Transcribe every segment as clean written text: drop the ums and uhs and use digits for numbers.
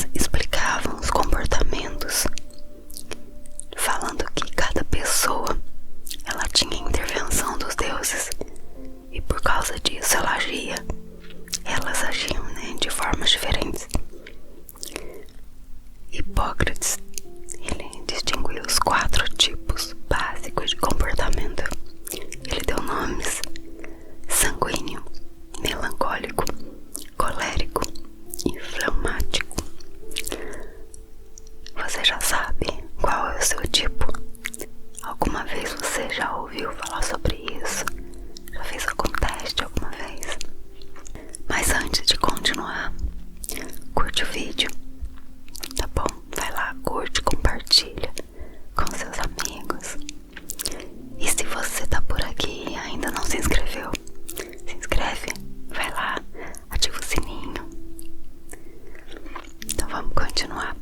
eles explicavam os comportamentos, falando que cada pessoa ela tinha intervenção dos deuses e por causa disso elas agiam, né, de formas diferentes. Hipócrates, ele distinguiu os 4 tipos básicos de comportamento. Ele deu nomes: sanguíneo, melancólico, colérico e fleumático. Você já sabe qual é o seu tipo? Alguma vez você já ouviu falar sobre isso? Já fez algum teste alguma vez? Mas antes de continuar, curte o vídeo, tá bom? Vai lá, curte, compartilha com seus amigos. E se você tá por aqui e ainda não se inscreveu, se inscreve, vai lá, ativa o sininho. Então vamos continuar.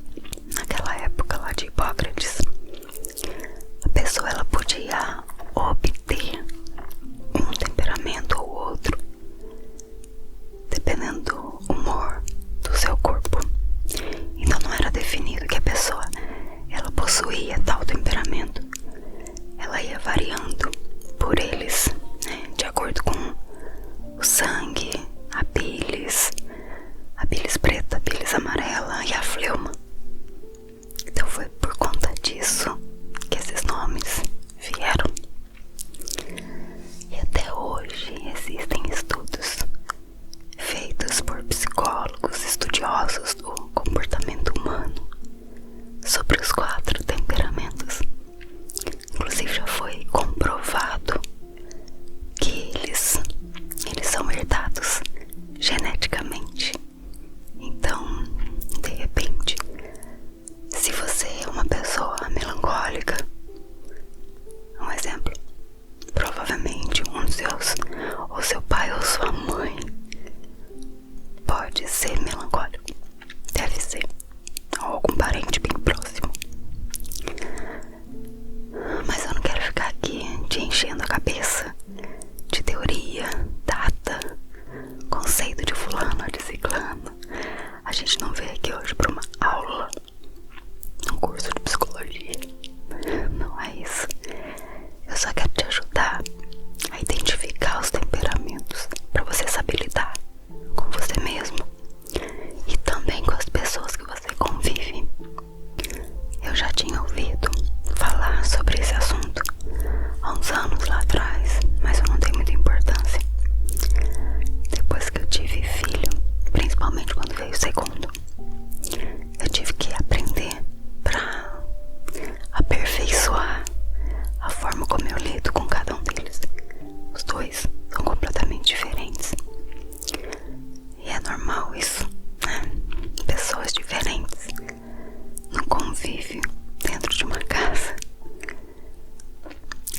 Naquela época lá de Hipócrates, a pessoa ela podia obter um temperamento ou outro dependendo do humor do seu corpo. Então não era definido que a pessoa ela possuía tal temperamento. Ela ia variando por eles, né, de acordo com o sangue, a bilis preta, a bilis amarela e a fleuma. Então foi por conta disso que esses nomes vieram. E até hoje existem estudos feitos por psicólogos estudiosos do comportamento humano sobre os 4 temperamentos. Inclusive já foi comprovado que eles são herdados geneticamente. Então, de repente, se você é uma pessoa melancólica, um exemplo, provavelmente um dos seus, ou seu pai ou sua mãe, pode ser melancólico. Deve ser. Ou algum parente bem próximo. Mas eu não quero ficar aqui te enchendo a cabeça de teoria, data, conceito de fulano, de ciclano. A gente não veio aqui hoje para uma aula, um curso de psicologia. Não é isso. Eu só quero te ajudar a identificar os temperamentos para você saber lidar com você mesmo e também com as pessoas que você convive. Eu já tinha ouvido falar sobre esse assunto há uns anos lá atrás, mas eu não dei muita importância. Depois que eu tive filho, principalmente quando veio o segundo, eu tive que aprender para aperfeiçoar a forma como eu lido com cada um deles. Os 2 são completamente diferentes. E é normal isso, né? Pessoas diferentes no convívio dentro de uma casa.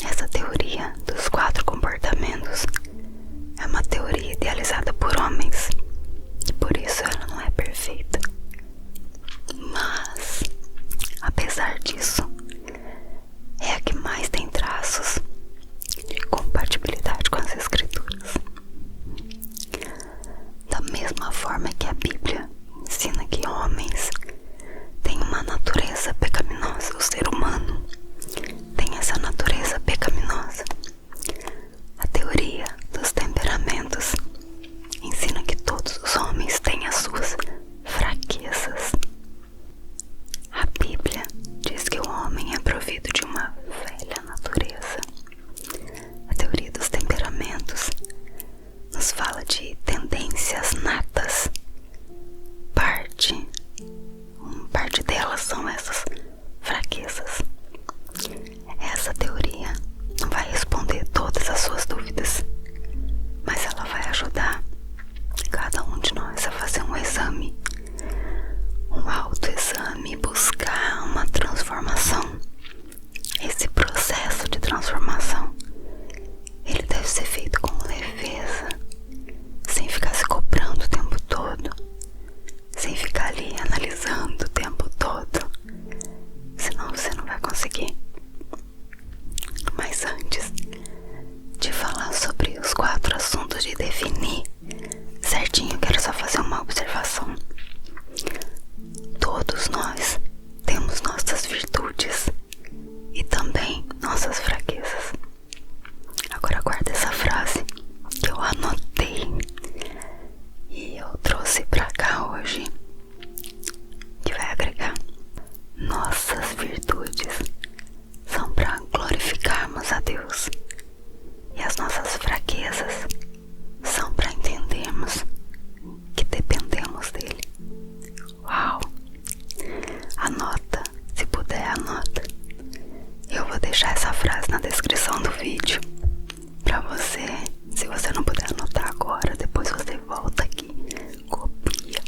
Essa teoria dos 4 comportamentos é uma teoria idealizada por homens e por isso ela não é perfeita. Mas, apesar disso, é a que mais tem traços de compatibilidade com as escrituras. Da mesma forma que a Bíblia ensina que homens têm uma natureza pecaminosa, o ser humano tem essa natureza pecaminosa. A teoria dos temperamentos ensina que todos os homens têm as suas fraquezas. A Bíblia diz que o homem é provido de uma velha natureza. A teoria dos temperamentos nos fala de tendências natas. Parte delas são essas fraquezas. Essa teoria não vai responder todas as suas dúvidas, mas ela vai ajudar cada um de nós a fazer um exame, um autoexame, buscar uma transformação. Esse processo de transformação, ele deve ser feito com leveza, sem ficar se cobrando o tempo todo, sem ficar ali analisando o tempo todo. todos nós temos nossas virtudes e também nossas fraquezas. Agora guarda essa frase que eu anotei e eu trouxe pra cá hoje, que vai agregar: nossas virtudes são para glorificarmos a Deus e as nossas fraquezas são para entendermos que dependemos dele. Uau! Anota, se puder anota. Eu vou deixar essa frase na descrição do vídeo pra você. Se você não puder anotar agora, depois você volta aqui, copia.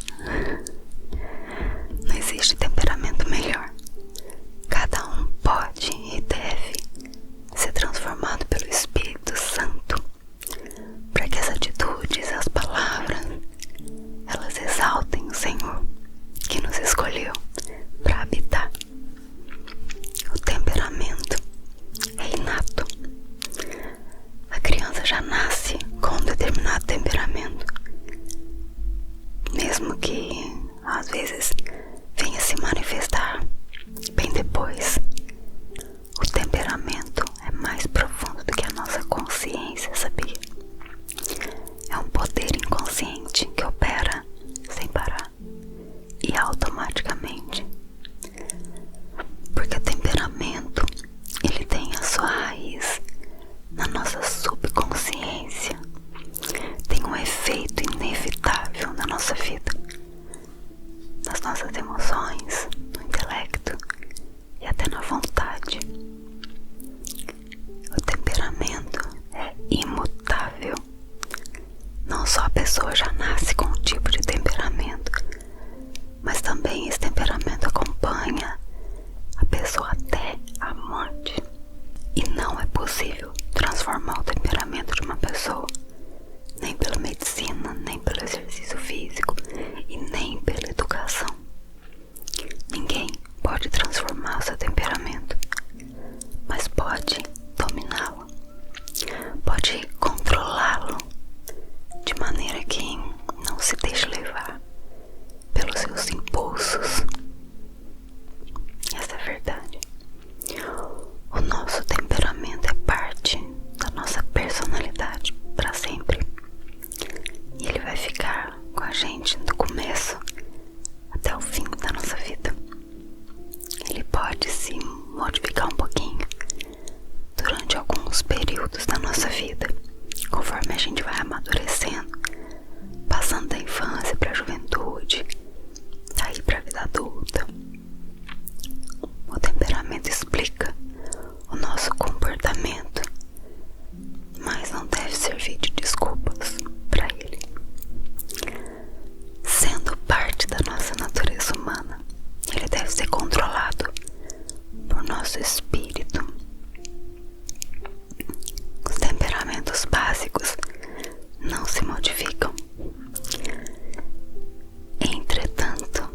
Não existe temperamento melhor. Cada um pode e deve ser transformado pelo Espírito Santo, para que as atitudes, as palavras, elas exaltem o Senhor que nos escolheu para habitar. O temperamento é inato. A criança já nasce com um determinado temperamento, mesmo que às vezes venha se manifestar bem depois. O temperamento é mais profundo do que a nossa consciência, sabia? É um poder inconsciente que opera sem parar e automaticamente, porque o temperamento, ele tem a sua raiz na nossa subconsciência, tem um efeito inevitável na nossa vida, nas nossas emoções, no intelecto e até na vontade. O temperamento é imutável. Não só a pessoa já nasce com um tipo de temperamento, mas também esse temperamento acompanha a pessoa até a morte. E não é possível transformar o temperamento de uma pessoa, nem pela medicina, nem pelo exercício físico e nem pela educação. Ninguém pode transformar o seu temperamento, mas pode dominá-lo, pode controlá-lo de maneira que não se deixe levar pelos seus impulsos. Essa é a verdade. O nosso temperamento é parte da nossa personalidade para sempre, e ele vai ficar com a gente do começo até o fim da nossa vida. Ele pode se modificar um pouquinho durante alguns períodos da nossa vida, conforme a gente vai amadurecendo, passando da infância para a juventude, daí para a vida adulta. O temperamento explica o nosso comportamento, mas não deve servir de desculpas para ele. Sendo parte da nossa natureza humana, ele deve ser controlado por nosso espírito. Os temperamentos básicos não se modificam. Entretanto,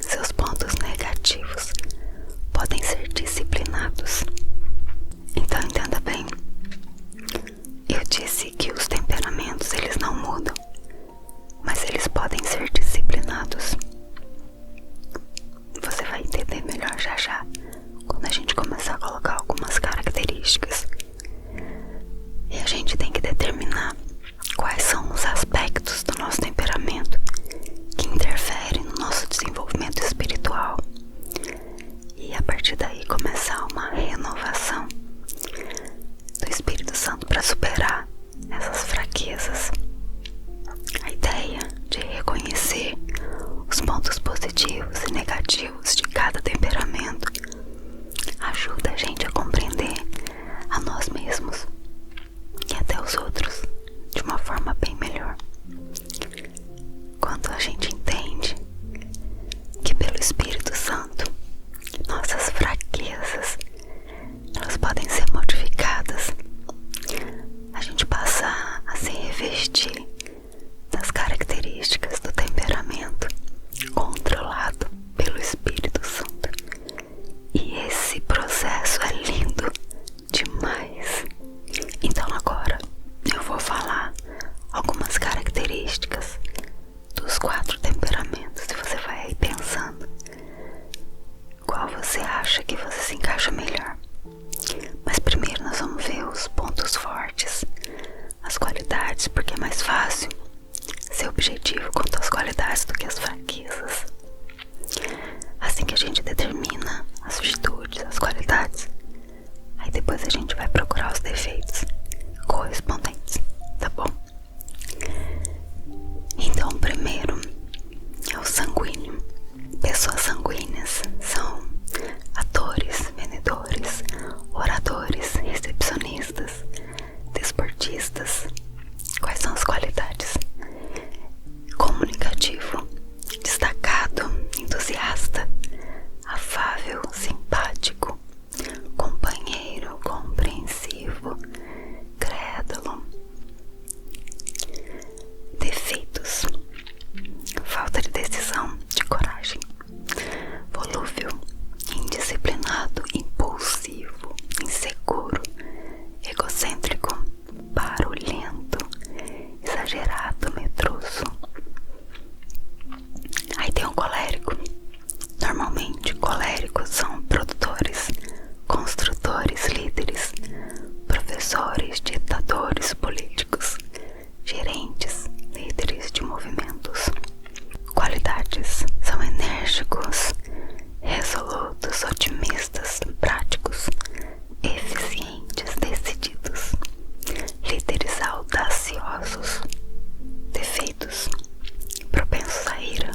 seus pontos negativos podem ser disciplinados. Então entenda bem, eu disse que os temperamentos eles não mudam, mas eles podem ser disciplinados. Você vai entender melhor já já, quando a gente começar a colocar algumas características. E a gente tem que determinar quais são os aspectos do nosso temperamento que interferem no nosso desenvolvimento espiritual, e a partir daí começar uma renovação do Espírito Santo para superar essas fraquezas. A ideia de reconhecer os pontos positivos e negativos de cada temperamento ajuda a gente a compreender a nós mesmos e até os outros de uma forma bem melhor. Quando a gente entende que pelo Espírito Santo nossas fraquezas elas podem ser modificadas, a gente passa a se revestir das características do temperamento controlado pelo Espírito Santo. acha que você se encaixa melhor. Mas primeiro nós vamos ver os pontos fortes, as qualidades, porque é mais fácil ser objetivo quanto às qualidades do que as fraquezas. Assim que a gente determina as virtudes, as qualidades, aí depois a gente vai procurar os defeitos correspondentes, tá bom? Então, primeiro é o sanguíneo. Pessoas sanguíneas são atores, vendedores, oradores, recepcionistas, desportistas. Quais são as qualidades? Comunicativo, destacado, entusiasta, afável, simpático, companheiro, compreensivo, crédulo. Defeitos: falta de decisão, de coragem, volúvel, indisciplinado, impulsivo, inseguro, egocêntrico, barulhento, exagerado, medroso. Aí tem o colérico. Normalmente coléricos são produtores, construtores, líderes, professores, ditadores políticos, gerentes, líderes de movimentos. Qualidades: são enérgicos, resolutos, otimistas, práticos, eficientes, decididos, líderes audaciosos. Defeitos: propensos à ira,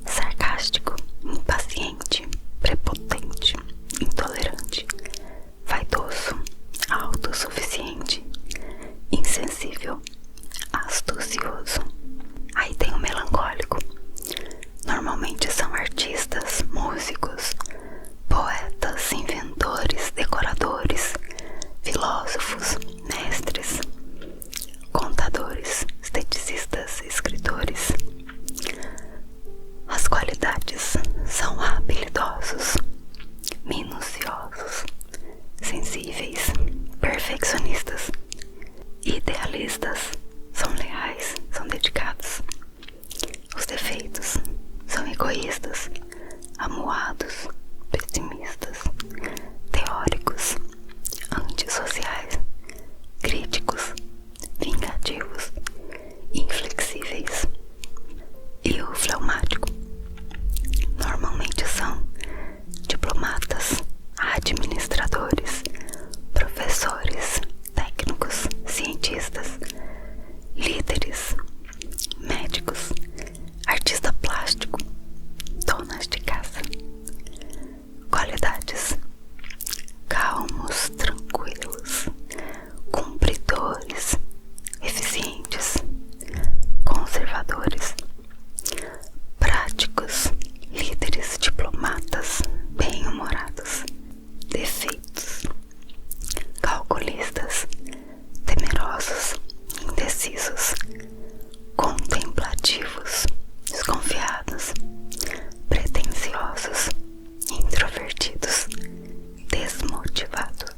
sarcástico, impaciente, prepotente, intolerante, vaidoso, autossuficiente, insensível, astucioso. Aí tem o melancólico. Normalmente são artistas, músicos, poetas, inventores, decoradores, filósofos, mestres, contadores, esteticistas, escritores. As qualidades são habilidosos, minuciosos, sensíveis, perfeccionistas, idealistas, são leais, são dedicados. Os defeitos são egoístas, amuados, pessimistas, teóricos, antissociais, críticos, vingativos, inflexíveis. E o fleumático. Normalmente são diplomatas, administradores, professores, técnicos, cientistas, líderes, médicos, artista plástico, donas de casa. Qualidades: calmos, tranquilos, cumpridores, eficientes, conservadores, práticos, líderes, diplomatas, bem-humorados. Defeitos: calculistas, temerosos, indecisos, contemplativos, desconfiados, pretensiosos, introvertidos, desmotivados.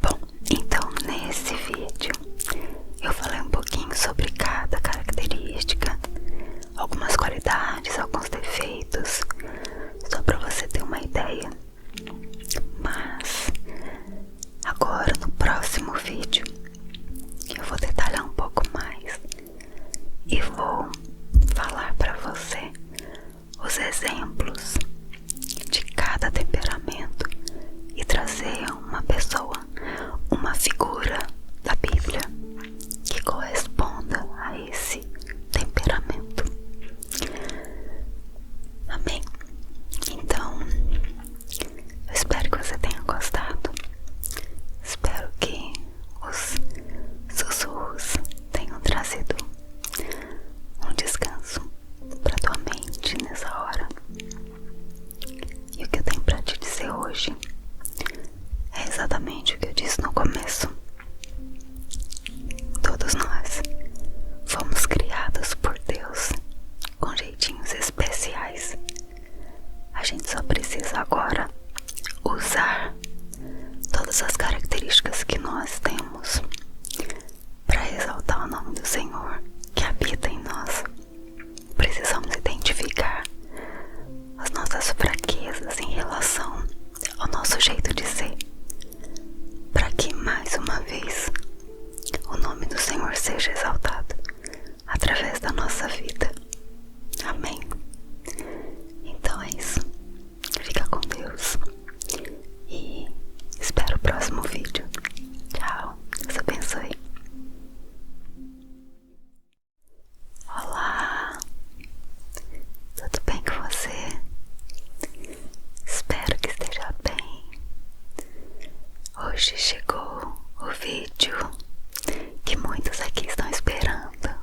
Bom, então nesse vídeo eu falei um pouquinho sobre cada característica, algumas qualidades, alguns defeitos, só para você ter uma ideia. Mas agora no próximo vídeo eu vou detalhar um pouco mais e vou falar para você os exemplos de cada temperamento e trazer uma pessoa, uma figura da Bíblia que corresponda a esse temperamento. Amém? Então, eu espero que você tenha gostado. Espero que os sussurros tenham trazido um descanso para tua mente nessa hora. E o que eu tenho para te dizer hoje é exatamente o que eu disse no começo. Todos nós fomos criados por Deus com jeitinhos especiais. A gente só precisa agora usar todas as características que nós temos para exaltar o nome do Senhor que habita em nós. Precisamos identificar as nossas fraquezas em que mais uma vez o nome do Senhor seja exaltado através da nossa vida. Amém. Então é isso. Fica com Deus e espero o próximo vídeo. Tchau. Deus abençoe. Olá, tudo bem com você? Espero que esteja bem. Hoje chegou o vídeo que muitos aqui estão esperando,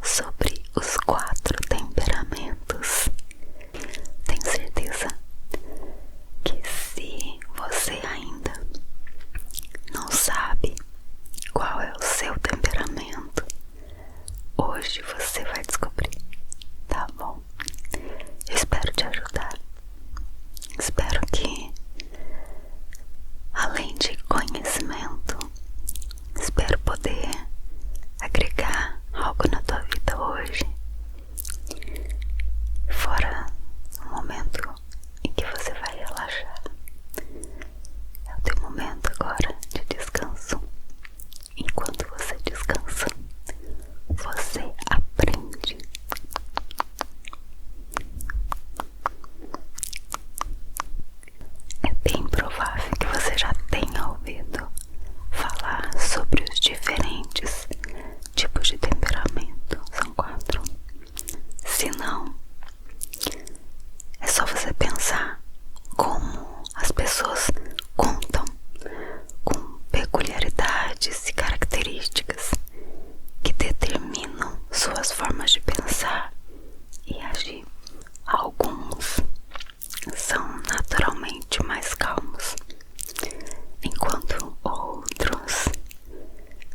sobre os 4 temperamentos. Tenho certeza que se você ainda não sabe qual é o seu temperamento, hoje você vai descobrir, tá bom? Eu espero te ajudar. Espero que, além de conhecimento, espero poder agregar algo na tua vida hoje, fora o momento em que você vai relaxar. É o teu momento agora de descanso. Enquanto você descansa, você aprende. É bem provável que você já tenha ouvido falar sobre os diferentes tipos de temperamento. São 4. Se não, é só você pensar como as pessoas contam com peculiaridades e características que determinam suas formas de pensar e agir. Alguns são naturalmente mais calmos, enquanto outros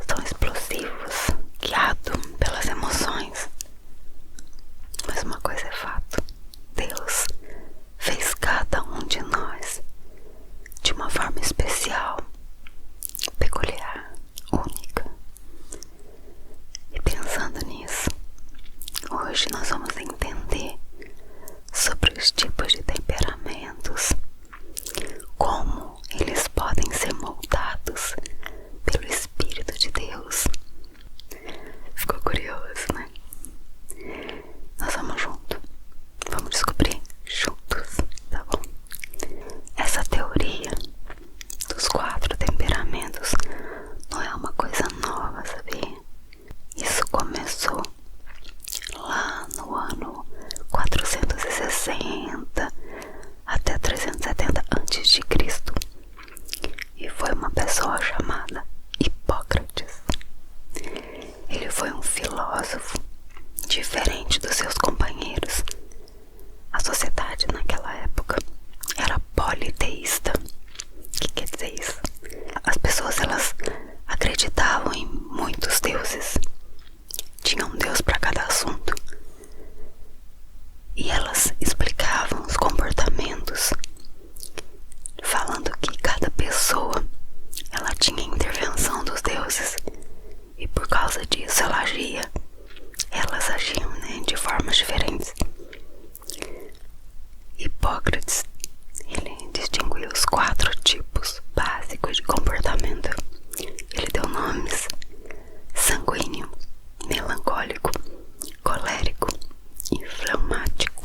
são explosivos, guiados pelas emoções. Mas uma coisa é fato: Deus fez cada um de nós de uma forma especial, peculiar, única. E pensando nisso, hoje nós vamos entender sobre os tipos de temperamentos, como eles podem ser moldados pelo Espírito de Deus. Ficou curioso, né? Nós vamos junto, vamos descobrir juntos, tá bom? Essa teoria dos 4 temperamentos não é uma coisa nova, sabia? Isso começou lá no ano 460 até 370 a.C. E foi uma pessoa chamada Hipócrates. Ele foi um filósofo diferente dos seus companheiros. A sociedade naquela época era politeísta. O que quer dizer isso? As pessoas, elas acreditavam em muitos deuses. Tinha um deus para cada assunto. E elas explicavam os comportamentos, falando que cada pessoa, ela tinha intervenção dos deuses. E por causa disso elas agiam, né, de formas diferentes. Hipócrates, ele distinguiu os 4 tipos básicos de comportamento. Ele deu nomes: sanguíneo, melancólico, colérico e fleumático.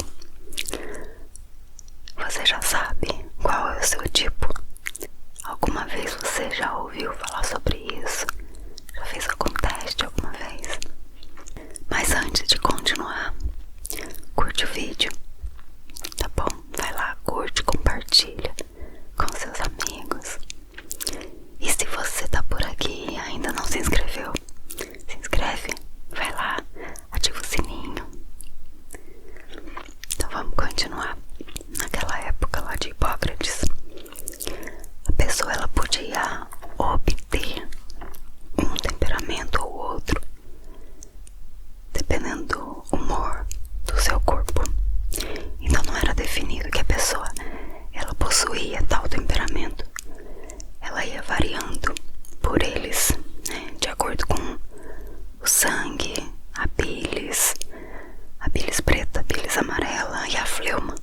Você já sabe qual é o seu tipo? Alguma vez você já ouviu falar sobre isso? Já fez algum teste alguma vez? Mas antes de continuar, curte o vídeo, tá bom? Vai lá, curte, compartilha com seus amigos. E se você tá por aqui e ainda não se inscreveu, se inscreve, vai lá, ativa o sininho. Então vamos continuar. Naquela época lá de Hipócrates, a pessoa, ela podia obter um temperamento ou outro dependendo do humor do seu corpo. Então não era definido que a pessoa, ela possuía tal temperamento. Ela ia variando por eles, né, de acordo com o sangue, a bilis preta, a bilis amarela e a fleuma.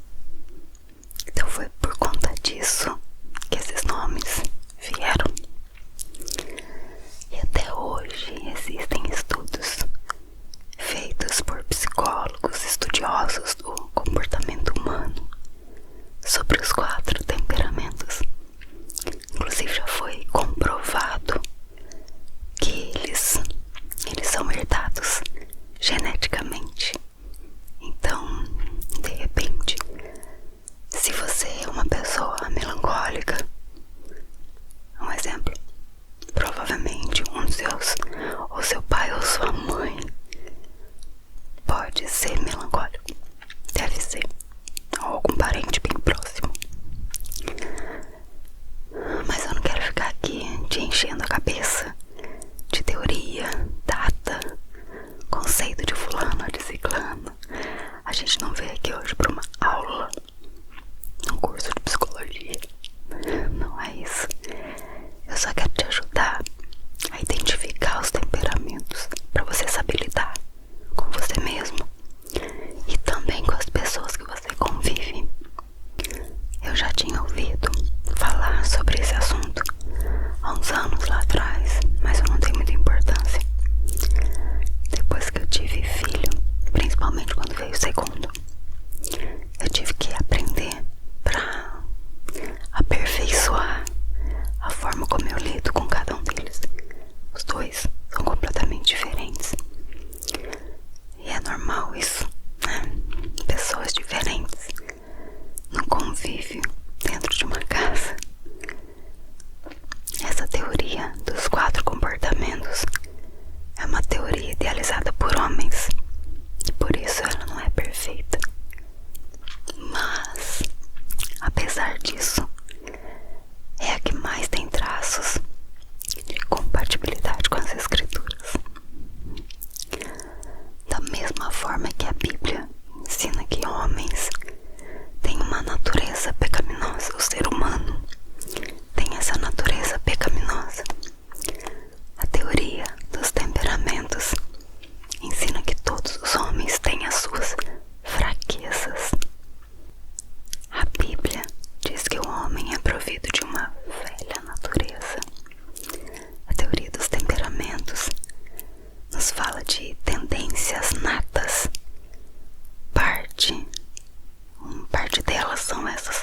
delas são essas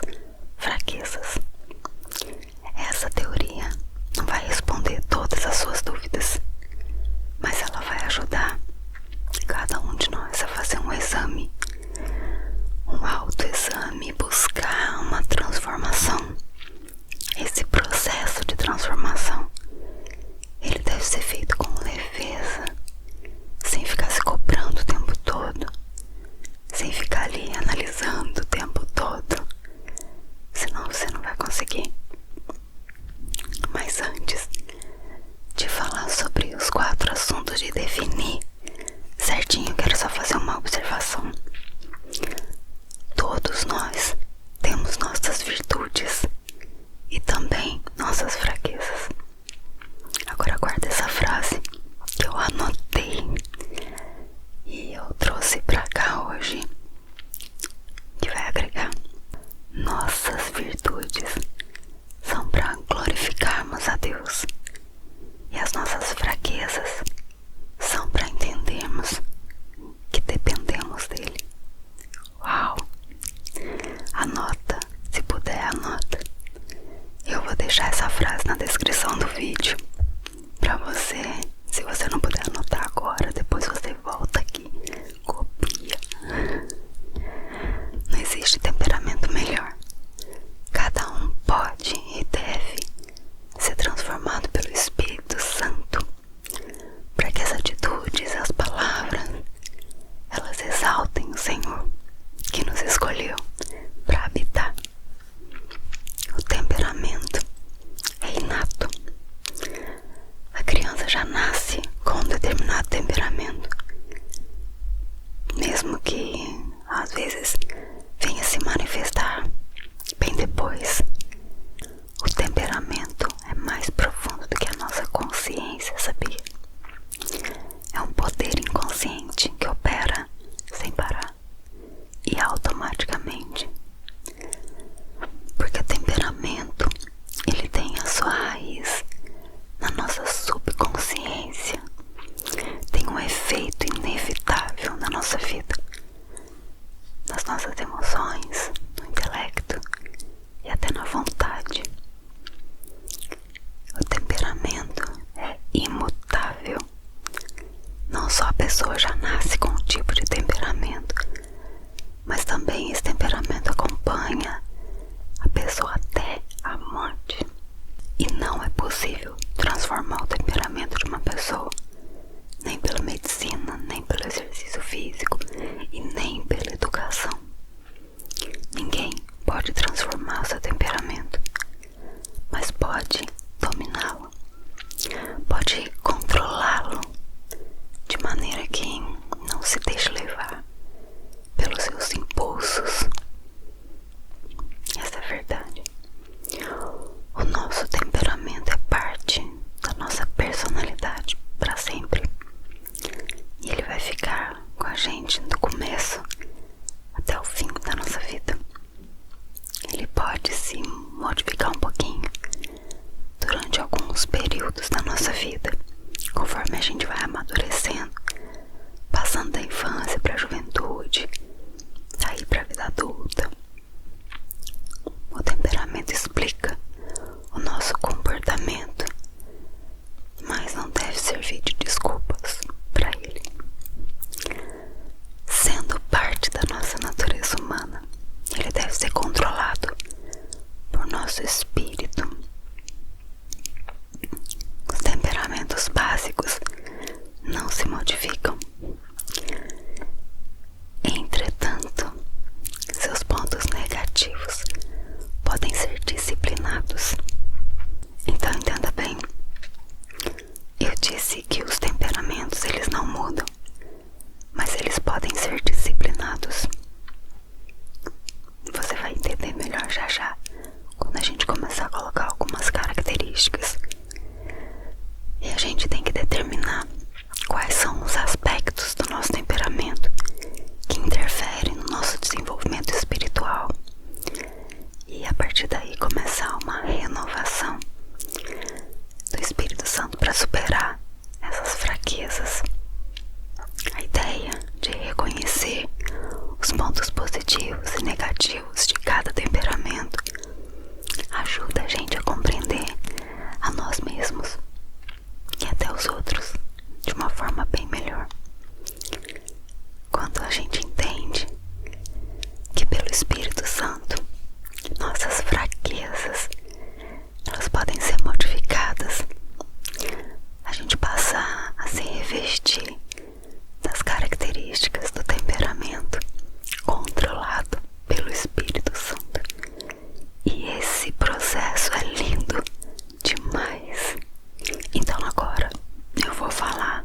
fraquezas. Essa teoria não vai responder todas as suas dúvidas, mas ela vai ajudar cada um de nós a fazer um exame, um autoexame, buscar uma transformação. Esse processo de transformação, ele deve ser feito com leveza, sem ficar se cobrando o tempo todo, sem ficar ali analisando o tempo todo, senão você não vai conseguir. Mas antes de falar sobre os 4 assuntos, de definir certinho, eu quero só fazer uma observação. Todos nós temos nossas virtudes e também nossas fraquezas. Agora guarda essa frase que eu anotei e eu trouxe pra cá hoje, que vai agregar: nossas virtudes são para glorificarmos a Deus e as nossas fraquezas são para entendermos que dependemos dele. Uau! Anota, se puder, anota. Eu vou deixar essa frase na descrição do vídeo pra você. Se você não puder anotar agora, depois você volta aqui, copia. Não existe temperamento melhor. Cada um pode e deve ser transformado pelo Espírito Santo, para que as atitudes, as palavras, elas exaltem o Senhor que nos escolheu para habitar. O temperamento é inato. A criança já nasce com um determinado temperamento, mesmo que às vezes venha se manifestar bem depois. O temperamento é mais profundo do que a nossa consciência, sabia? É um poder inconsciente que opera sem parar e automaticamente, porque o temperamento, ele tem a sua raiz na nossa subconsciência, tem um efeito inevitável na nossa vida, nas nossas emoções, no intelecto e até na vontade. O temperamento é imutável. Não só a pessoa já nasce com um tipo de temperamento, mas também esse temperamento acompanha a pessoa até a morte. E não é possível transformar o temperamento de uma pessoa, nem pela medicina, nem pelo exercício físico e nem pela educação. Ninguém pode transformar o seu temperamento, mas pode dominá-lo, pode controlá-lo de maneira que não se deixe levar pelos seus impulsos. Essa é a verdade. O nosso temperamento é parte da nossa personalidade para sempre, e ele vai ficar com a gente do começo até o fim da nossa vida. Ele pode se modificar um pouquinho durante alguns períodos da nossa vida, conforme a gente vai amadurecendo, passando da infância para a juventude, daí para a vida adulta. O temperamento explica o nosso comportamento, mas não deve servir de desculpas para ele. Sendo parte da nossa natureza humana, ele deve ser controlado por nosso espírito. Os temperamentos básicos não se modificam. Entretanto, seus pontos negativos podem ser disciplinados. Então entenda bem, eu disse que os temperamentos, eles não mudam, mas eles podem ser disciplinados. Você vai entender melhor já já, quando a gente começar a colocar algumas características. E a gente tem que determinar quais são os aspectos do nosso temperamento que interferem no nosso desenvolvimento espiritual, e a partir daí começar uma renovação do Espírito Santo para superar essas fraquezas. A ideia de reconhecer os pontos positivos e negativos de cada Espírito Santo, nossas fraquezas, elas podem ser modificadas. A gente passa a se revestir das características do temperamento controlado pelo Espírito Santo. E esse processo é lindo demais. Então agora eu vou falar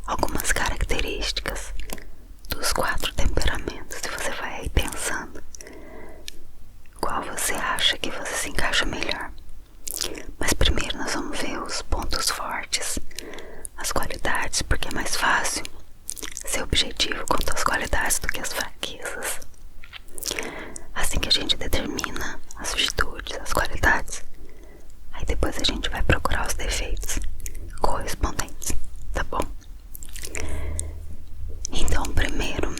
algumas características dos 4 temperamentos e você vai aí pensando qual você acha que você se encaixa melhor. Mas primeiro nós vamos ver os pontos fortes, as qualidades, porque é mais fácil ser objetivo quanto às qualidades do que as fraquezas. Assim que a gente determina as virtudes, as qualidades, aí depois a gente vai procurar os defeitos correspondentes, tá bom? Então, o primeiro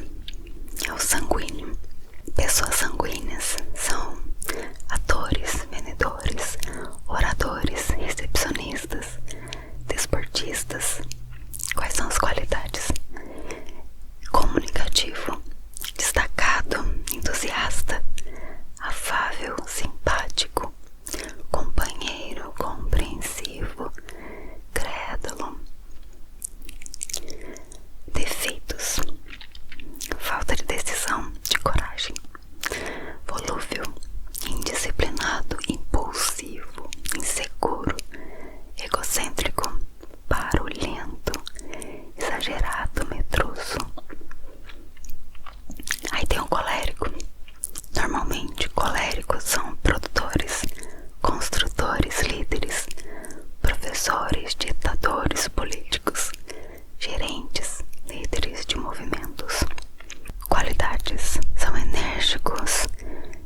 é o sanguíneo. Pessoas sanguíneas são atores, vendedores, oradores, recepcionistas, desportistas. Quais são as qualidades? Comunicativo, destacado, entusiasta, afável, simpático, companheiro, compreensivo, crédulo. Defeitos: falta de decisão, de coragem, volúvel, indisciplinado, impulsivo, inseguro, egocêntrico, barulhento, exagerado, medroso. Aí tem o colérico. Normalmente coléricos são produtores, construtores, líderes, professores, ditadores políticos, gerentes, líderes de movimentos. Qualidades: são enérgicos,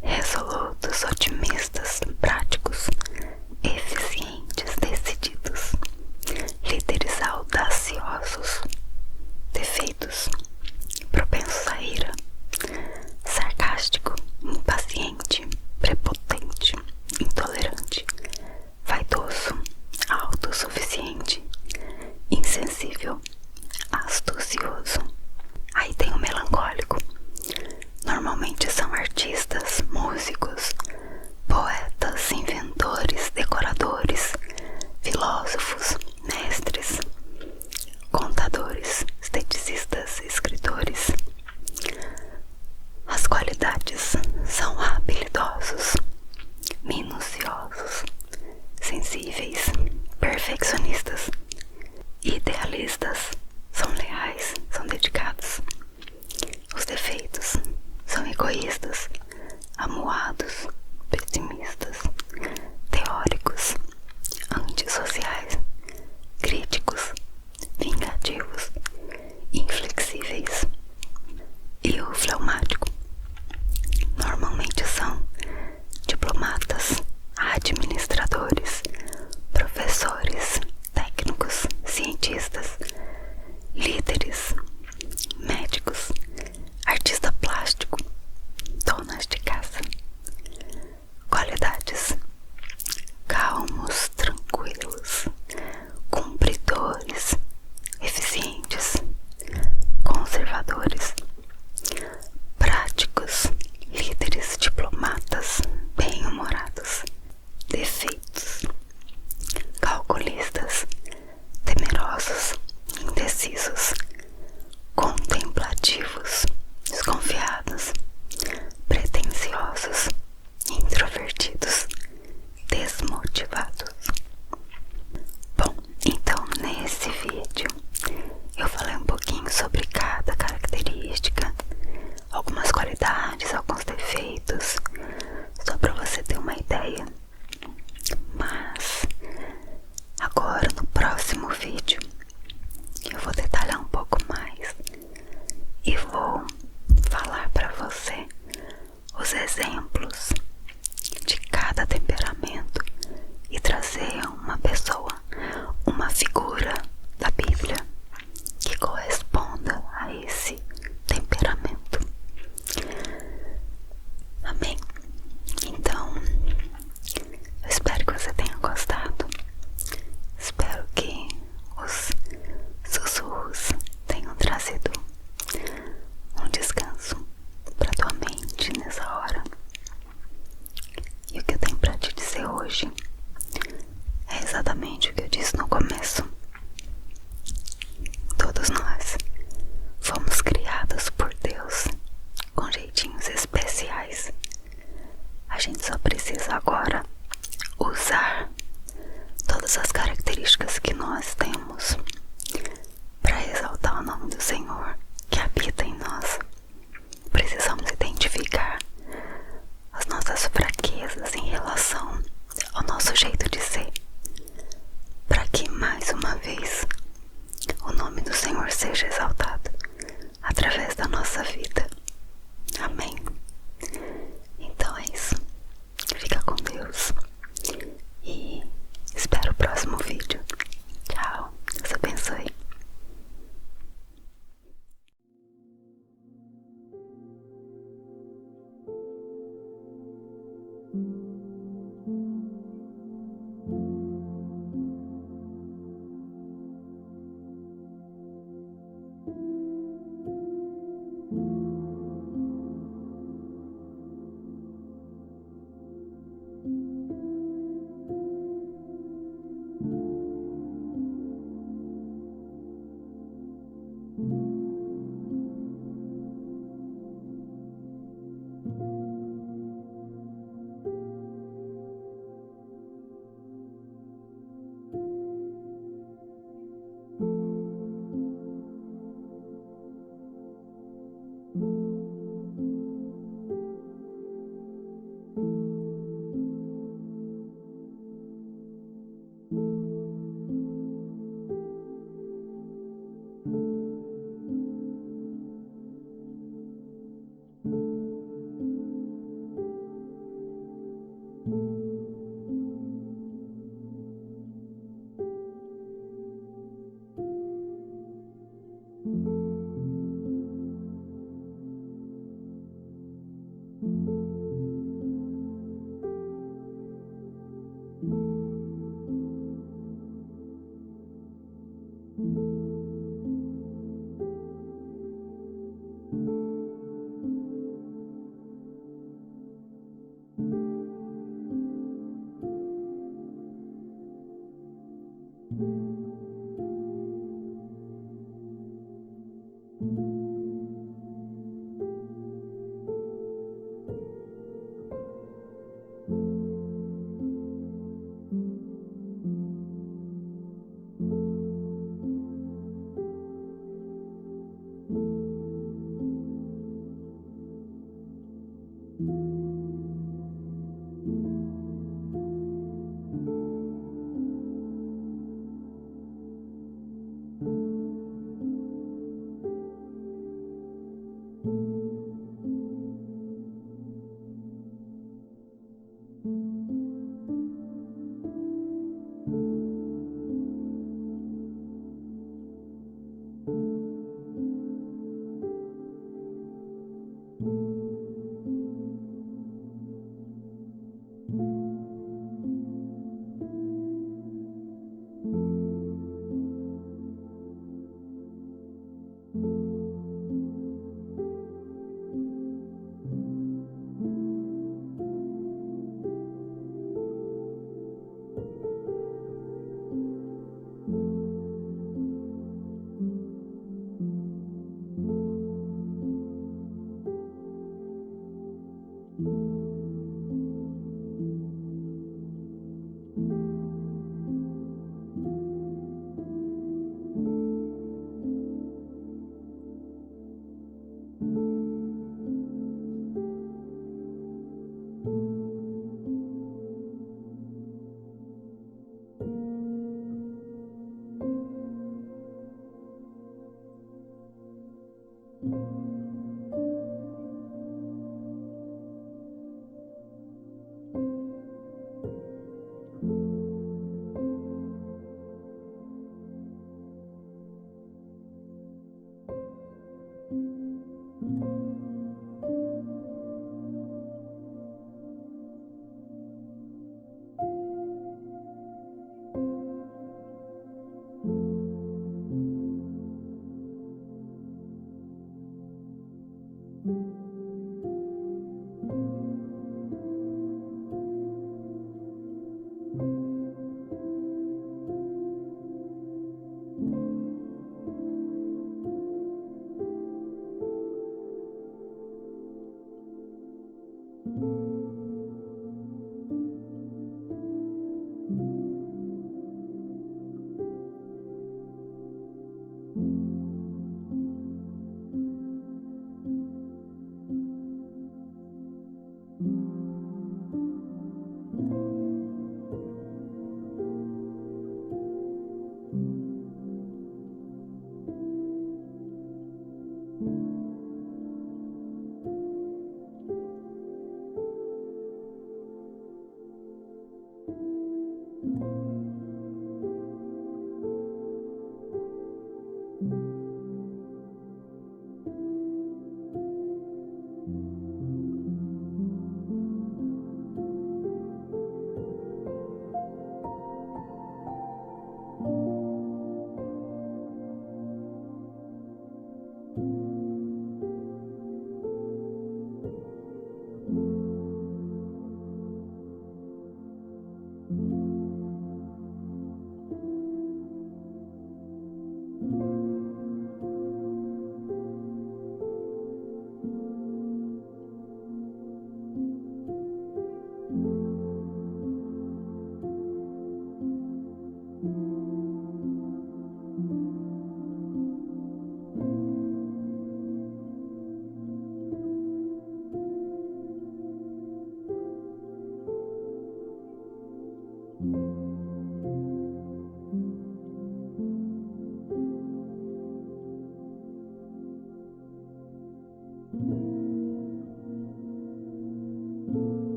resolutos, otimistas, práticos, eficientes, decididos, líderes audaciosos. Defeitos: propensos à ira, sarcástico, impaciente, prepotente, intolerante, vaidoso, autossuficiente, insensível, astucioso. Aí tem o melancólico. Normalmente são artistas, músicos, poetas, inventores, decoradores, filósofos, mestres, contadores, esteticistas, escritores. As qualidades são habilidosos, minuciosos, sensíveis, perfeccionistas, idealistas, são leais, são dedicados. Os defeitos são egoístas, amuados, pessimistas, teóricos, antissociais, críticos, vingativos, inflexíveis. E o fleumático normalmente são diplomatas, administradores, professores, técnicos, cientistas, líderes, médicos, artista plástico, donas de casa. Qualidades: calmos, tranquilos, cumpridores, eficientes, conservadores, práticos, líderes, diplomatas, bem-humorados. Defeitos: calculistas, temerosos, indecisos, contemplativos, desconfiados, pretensiosos, introvertidos, desmotivados. Bom, então nesse vídeo eu falei um pouquinho sobre cada característica, algumas qualidades, alguns defeitos, só para você ter uma ideia. Mas agora no próximo vídeo eu vou detalhar um pouco mais e vou falar para você os exemplos de cada temperamento e trazer uma pessoa, uma figura da Bíblia que corresponda a esse temperamento. Amém? Então, eu espero que você tenha gostado. Espero que os sussurros tenham trazido um descanso para tua mente nessa hora. gente só precisa agora usar todas as características que nós temos para exaltar o nome do Senhor que habita em nós. Precisamos identificar as nossas fraquezas em relação ao nosso jeito de ser, para que mais uma vez o nome do Senhor seja exaltado através da nossa vida. Amém. Então é isso. Fica com Deus e espero o próximo vídeo. Tchau. Deus abençoe.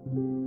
Tchau.